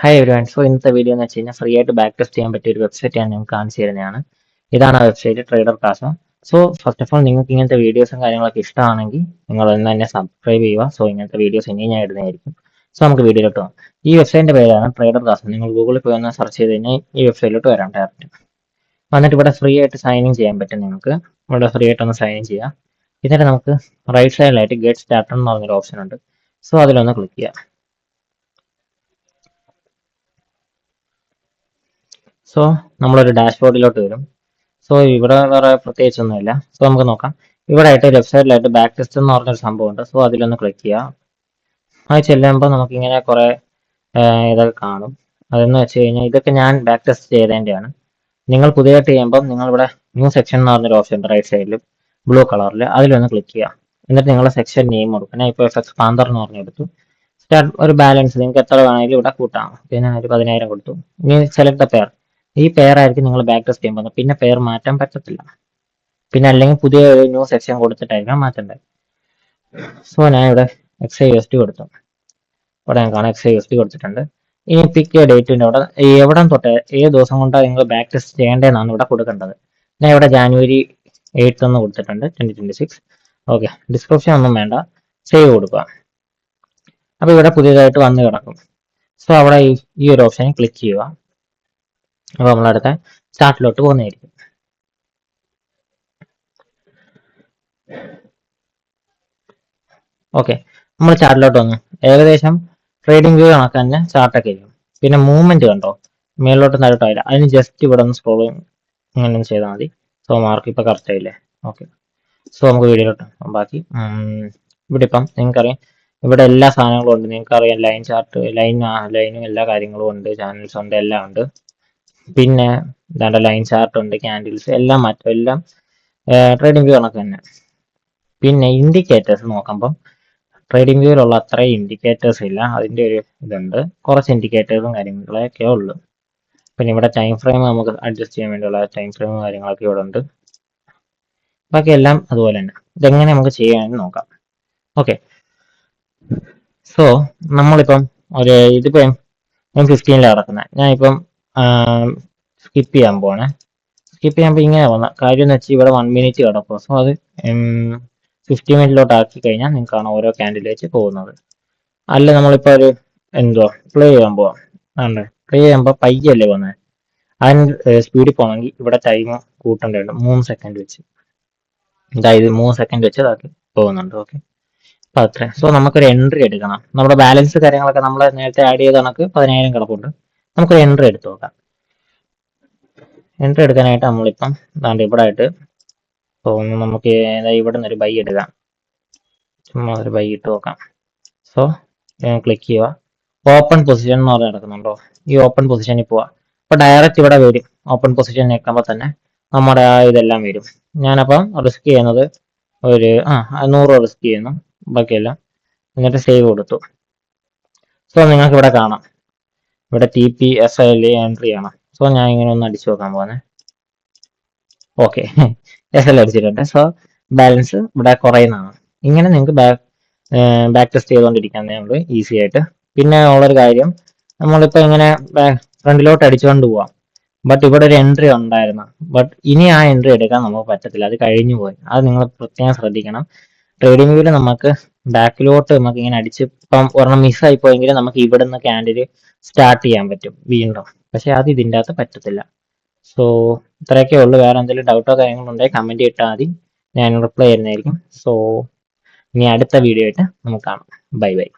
Hi everyone. So ഇന്നത്തെ video എന്ന് വെച്ച് കഴിഞ്ഞാൽ ഫ്രീ ആയിട്ട് ബാക്ക് ടെസ്റ്റ് ചെയ്യാൻ പറ്റിയ ഒരു വെബ്സൈറ്റ് ഞാൻ നിങ്ങൾക്ക് കാണിച്ചു തരുന്നതാണ്. ഇതാണ് ആ website, trader Casa. So first of all നിങ്ങൾക്ക് ഇങ്ങനത്തെ വീഡിയോസും കാര്യങ്ങളൊക്കെ ഇഷ്ടമാണെങ്കിൽ നിങ്ങൾ ഇന്ന് തന്നെ സബ്സ്ക്രൈബ് ചെയ്യുക. സോ ഇങ്ങനത്തെ വീഡിയോസ് ഇനി ഞാൻ ഇടുന്നതായിരിക്കും. സോ നമുക്ക് വീഡിയോയിലോട്ട് പോകാം. ഈ വെബ്സൈറ്റിന്റെ പേരാണ് ട്രേഡർ കാസ. നിങ്ങൾ ഗൂഗിളിൽ പോയി ഒന്ന് സെർച്ച് ചെയ്ത് കഴിഞ്ഞാൽ ഈ വെബ്സൈറ്റിലോട്ട് വരാം ഡയറക്റ്റ്. വന്നിട്ട് ഇവിടെ ഫ്രീ ആയിട്ട് സൈൻ ഇൻ ചെയ്യാൻ പറ്റും നിങ്ങൾക്ക്. ഇവിടെ ഫ്രീ ആയിട്ട് ഒന്ന് സൈൻ ഇൻ ചെയ്യാം. എന്നിട്ട് നമുക്ക് റൈറ്റ് സൈഡിലായിട്ട് ഗെറ്റ് സ്റ്റാർട്ടർ എന്ന് പറഞ്ഞൊരു ഓപ്ഷൻ ഉണ്ട്. സോ അതിലൊന്ന് ക്ലിക്ക് ചെയ്യാം. സോ നമ്മളൊരു ഡാഷ്ബോർഡിലോട്ട് വരും. സോ ഇവിടെ വേറെ പ്രത്യേകിച്ചൊന്നുമില്ല. സോ നമുക്ക് നോക്കാം. ഇവിടെ ആയിട്ട് ലെഫ്റ്റ് സൈഡിലായിട്ട് ബാക്ക് ടെസ്റ്റ് എന്ന് പറഞ്ഞൊരു സംഭവമുണ്ട്. സോ അതിലൊന്ന് ക്ലിക്ക് ചെയ്യാം. അത് ചെല്ലുമ്പോൾ നമുക്കിങ്ങനെ കുറേ ഇതൊക്കെ കാണും. അതെന്ന് വെച്ച് കഴിഞ്ഞാൽ ഇതൊക്കെ ഞാൻ ബാക്ക് ടെസ്റ്റ് ചെയ്തതിൻ്റെയാണ്. നിങ്ങൾ പുതിയതായിട്ട് ചെയ്യുമ്പോൾ നിങ്ങളിവിടെ ന്യൂ സെക്ഷൻ എന്ന് പറഞ്ഞൊരു ഓപ്ഷൻ ഉണ്ട് റൈറ്റ് സൈഡിൽ ബ്ലൂ കളറിൽ. അതിലൊന്ന് ക്ലിക്ക് ചെയ്യുക. എന്നിട്ട് നിങ്ങളുടെ സെക്ഷൻ നെയിം കൊടുക്കും. ഞാൻ ഇപ്പോൾ എഫക്സ് പാന്തർ എന്ന് പറഞ്ഞെടുത്തു. സ്റ്റാർട്ട് ഒരു ബാലൻസ് നിങ്ങൾക്ക് എത്ര വേണമെങ്കിലും ഇവിടെ കൂട്ടാം. പിന്നെ ഒരു 10,000 കൊടുത്തു. ഇനി സെലക്ട് ദ പെയർ. ഈ പെയർ ആയിരിക്കും നിങ്ങൾ ബാക്ക് ടെസ്റ്റ് ചെയ്യാൻ പോകുന്നത്. പിന്നെ പെയർ മാറ്റാൻ പറ്റത്തില്ല. പിന്നെ അല്ലെങ്കിൽ പുതിയ ഒരു ന്യൂ സെക്ഷൻ കൊടുത്തിട്ടായിരിക്കണം മാറ്റേണ്ടത്. സോ ഞാൻ ഇവിടെ XIUSD കൊടുത്തു. ഇവിടെ ഞാൻ കാണാം XIUSD കൊടുത്തിട്ടുണ്ട്. ഇനി പിക്ക് ഡേറ്റിൻ്റെ അവിടെ എവിടെ തൊട്ട് ഏത് ദിവസം കൊണ്ടാണ് നിങ്ങൾ ബാക്ക് ടെസ്റ്റ് ചെയ്യേണ്ടതെന്നാണ് ഇവിടെ കൊടുക്കേണ്ടത്. ഞാൻ ഇവിടെ January 8 എന്ന് കൊടുത്തിട്ടുണ്ട്, 2026. ഓക്കെ, ഡിസ്ക്രിപ്ഷൻ ഒന്നും വേണ്ട, സേവ് കൊടുക്കുക. അപ്പോൾ ഇവിടെ പുതിയതായിട്ട് വന്ന് കിടക്കും. സോ അവിടെ ഈ ഒരു ഓപ്ഷനിൽ ക്ലിക്ക് ചെയ്യുക. അപ്പോൾ നമ്മളടുത്ത ചാർട്ടിലോട്ട് പോകുന്നതായിരിക്കും. ഓക്കെ, നമ്മൾ ചാർട്ടിലോട്ട് വന്നു. ഏകദേശം ട്രേഡിംഗ് വ്യൂ കണക്ക് തന്നെ ചാർട്ടൊക്കെ ഇരിക്കും. പിന്നെ മൂവ്മെന്റ് കണ്ടോ, മേലോട്ട് താഴോട്ടായില്ല. അതിന് ജസ്റ്റ് ഇവിടെ ഒന്ന് സ്ക്രോൾ ഇങ്ങനെ ഒന്ന് ചെയ്താൽ മതി. സോ മാർക്ക് ഇപ്പോൾ കറക്റ്റ് ആയില്ലേ. ഓക്കെ, സോ നമുക്ക് വീഡിയോയിലോട്ട് ബാക്കി. ഇവിടെ ഇപ്പം നിങ്ങൾക്കറിയാം ഇവിടെ എല്ലാ സാധനങ്ങളും ഉണ്ട്. നിങ്ങൾക്കറിയാം ലൈൻ ചാർട്ട്, ലൈനും എല്ലാ കാര്യങ്ങളും ഉണ്ട്, ചാനൽസ് ഉണ്ട്, എല്ലാം ഉണ്ട്. പിന്നെ എന്താ ലൈൻ ചാർട്ട് ഉണ്ട്, ക്യാൻഡിൽസ് എല്ലാം മാറ്റും, എല്ലാം ട്രേഡിംഗ് വ്യൂ കണക്ക് തന്നെ. പിന്നെ ഇൻഡിക്കേറ്റേഴ്സ് നോക്കുമ്പം ട്രേഡിംഗ് വ്യൂവിലുള്ള അത്രയും ഇൻഡിക്കേറ്റേഴ്സ് ഇല്ല. അതിൻ്റെ ഒരു ഇതുണ്ട്, കുറച്ച് ഇൻഡിക്കേറ്റേഴ്സും കാര്യങ്ങളൊക്കെ ഉള്ളു. പിന്നെ ഇവിടെ ടൈം ഫ്രെയിം നമുക്ക് അഡ്ജസ്റ്റ് ചെയ്യാൻ വേണ്ടിയുള്ള ടൈം ഫ്രെയിമും കാര്യങ്ങളൊക്കെ ഇവിടെ ഉണ്ട്. ബാക്കി എല്ലാം അതുപോലെ തന്നെ. ഇതെങ്ങനെ നമുക്ക് ചെയ്യാമെന്ന് നോക്കാം. ഓക്കെ, സോ നമ്മളിപ്പം ഇതിപ്പം M15 കിടക്കുന്നത്. ഞാനിപ്പം സ്കിപ്പ് ചെയ്യാൻ പോവാണ്. സ്കിപ്പ് ചെയ്യുമ്പോൾ ഇങ്ങനെ വന്ന കാര്യം എന്ന് വെച്ചാൽ ഇവിടെ 1 മിനിറ്റ് കിടക്കും. സോ അത് 50 മിനിറ്റിലോട്ട് ആക്കി കഴിഞ്ഞാൽ നിങ്ങൾക്കാണ് ഓരോ ക്യാൻഡിൽ വെച്ച് പോകുന്നത്. അല്ല നമ്മളിപ്പോൾ ഒരു പ്ലേ ചെയ്യാൻ പോവാം. പ്ലേ ചെയ്യുമ്പോൾ പയ്യല്ലേ പോകുന്നത്. അതിന് സ്പീഡിൽ പോകണമെങ്കിൽ ഇവിടെ ടൈം കൂട്ടേണ്ടതുണ്ട്, 3 സെക്കൻഡ് വെച്ച്. അതായത് 3 സെക്കൻഡ് വെച്ച് അതാക്കി പോകുന്നുണ്ട്. ഓക്കെ, അപ്പോൾ അത്ര. സോ നമുക്കൊരു എൻട്രി എടുക്കണം. നമ്മുടെ ബാലൻസ് കാര്യങ്ങളൊക്കെ നമ്മൾ നേരത്തെ ആഡ് ചെയ്ത കണക്ക് 10,000 കിടപ്പുണ്ട്. നമുക്കൊരു എൻട്രി എടുത്ത് നോക്കാം. എൻട്രി എടുക്കാനായിട്ട് നമ്മളിപ്പം ഇവിടെ ആയിട്ട് പോകുന്നു. നമുക്ക് ഇവിടെ നിന്ന് ഒരു ബൈ എടുക്കാം. ചുമ്മാ ഒരു ബൈ ഇട്ട് നോക്കാം. സോ ക്ലിക്ക് ചെയ്യുക. ഓപ്പൺ പൊസിഷൻ എന്ന് പറഞ്ഞ് നടക്കുന്നുണ്ടോ, ഈ ഓപ്പൺ പൊസിഷനിൽ പോവാം. അപ്പോൾ ഡയറക്റ്റ് ഇവിടെ വരും. ഓപ്പൺ പൊസിഷൻ നിൽക്കുമ്പോൾ തന്നെ നമ്മുടെ ഇതെല്ലാം വരും. ഞാനപ്പം റിസ്ക് ചെയ്യുന്നത് ഒരു 100 റിസ്ക് ചെയ്യുന്നു, ബാക്കിയെല്ലാം. എന്നിട്ട് സേവ് കൊടുത്തു. സോ നിങ്ങൾക്ക് ഇവിടെ കാണാം, ഇവിടെ TPSL എൻട്രി ആണ്. സോ ഞാൻ ഇങ്ങനെ ഒന്ന് അടിച്ചു നോക്കാൻ പോകുന്നത്. ഓക്കെ, SL അടിച്ചിട്ടുണ്ട്. സോ ബാലൻസ് ഇവിടെ കുറയുന്നതാണ്. ഇങ്ങനെ നിങ്ങൾക്ക് ബാക്ക് ടെസ്റ്റ് ചെയ്തുകൊണ്ടിരിക്കാന്നേ ഉള്ളൂ, ഈസി ആയിട്ട്. പിന്നെ ഉള്ളൊരു കാര്യം, നമ്മളിപ്പോൾ ഇങ്ങനെ ഫ്രണ്ടിലോട്ട് അടിച്ചുകൊണ്ട് പോവാം. ബട്ട് ഇവിടെ ഒരു എൻട്രി ഉണ്ടായിരുന്നു. ബട്ട് ഇനി ആ എൻട്രി എടുക്കാൻ നമുക്ക് പറ്റത്തില്ല, അത് കഴിഞ്ഞു പോയി. അത് നിങ്ങൾ പ്രത്യേകം ശ്രദ്ധിക്കണം. ട്രേഡിംഗ് വ്യൂവിൽ നമുക്ക് ബാക്കിലോട്ട് നമുക്ക് ഇങ്ങനെ അടിച്ച് ഇപ്പം ഒരെണ്ണം മിസ്സായി പോയെങ്കിൽ നമുക്ക് ഇവിടുന്ന് ക്യാൻഡിൽ സ്റ്റാർട്ട് ചെയ്യാൻ പറ്റും വീണ്ടും. പക്ഷെ അത് ഇതിൻ്റെ അകത്ത് പറ്റത്തില്ല. സോ ഇത്രയൊക്കെ ഉള്ളൂ. വേറെ എന്തെങ്കിലും ഡൗട്ടോ കാര്യങ്ങളോ ഉണ്ടെങ്കിൽ കമൻറ്റ് ഇട്ടാൽ മതി, ഞാൻ റിപ്ലൈ ചെയ്യുന്നതായിരിക്കും. സോ ഇനി അടുത്ത വീഡിയോ ആയിട്ട് നമുക്ക് കാണാം. Bye bye.